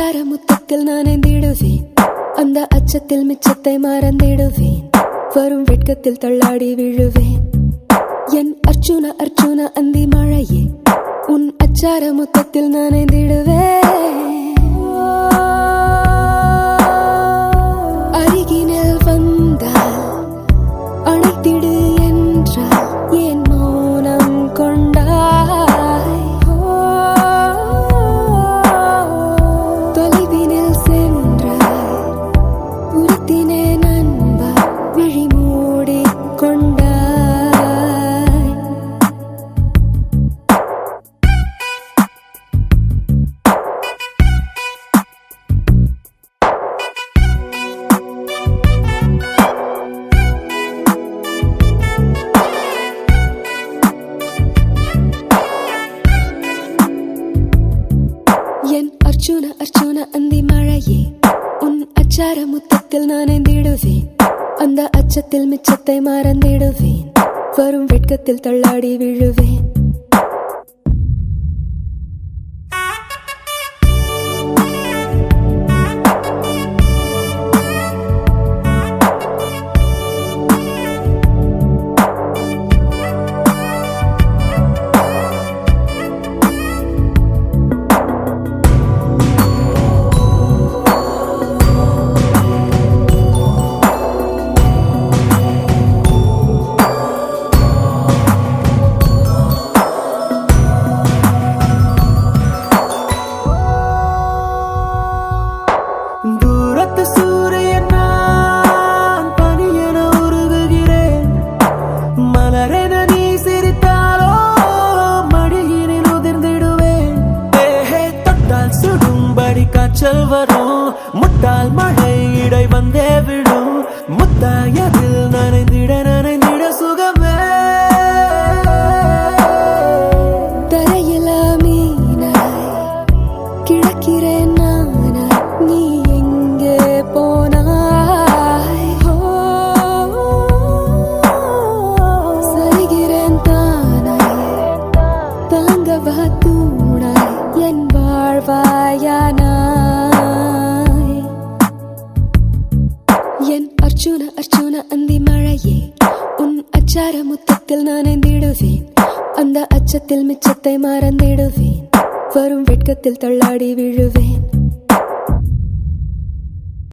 அச்சார முத்தத்தில் நனைந்திடுவேன், அந்த அச்சத்தில் மிச்சத்தை மறந்திடுவேன், வரும் வெட்கத்தில் தள்ளாடி விழுவேன். என் அர்ச்சுன அர்ச்சுன அந்தி மழையே, உன் அச்சார முத்தத்தில் நனைந்திடுவேன். அருகினில் வந்தால் அணைத்திடு என்றால் என் மௌனம் கொண்டாய். தொலைவினில் சென்றாய், உறுத்தினே நண்பா, விழி மூடி கொண்டாய். என் அர்ச்சுன அர்ச்சுன அந்தி மழையே, உன் அச்சார முத்தத்தில் நனைந்திடுவேன், அந்த அச்சத்தில் மிச்சத்தை மறந்திடுவேன், வரும் வெட்கத்தில் தள்ளாடி விழுவேன். தூரத்து சூரியன் நான் பனியென உருகுகிறேன், மலரென நீ சிரித்தாலோ மடியினில் உதிர்ந்திடுவேன். தேகை தொட்டால் சுடும்படி காய்ச்சல் வரும், முட்டால் மழை இடை வந்தே விடும், முத்தாயதில் நனைந்திட நனைந்திட சுகமே. தரையில மீனாய் கிழக்கிறேன் நானாய், நீ எங்கே போனாய்? சரிகிறேன் தானாய், தாங்கவா தூணாய், என் வாழ்வாயானாய். என் அர்ச்சுன அர்ச்சுன அந்தி மழையே, உன் அச்சார முத்தத்தில் நனைந்திடுவேன், அந்த அச்சத்தில் மிச்சத்தை மறந்திடுவேன், வரும் வெட்கத்தில் தள்ளாடி விழுவேன்.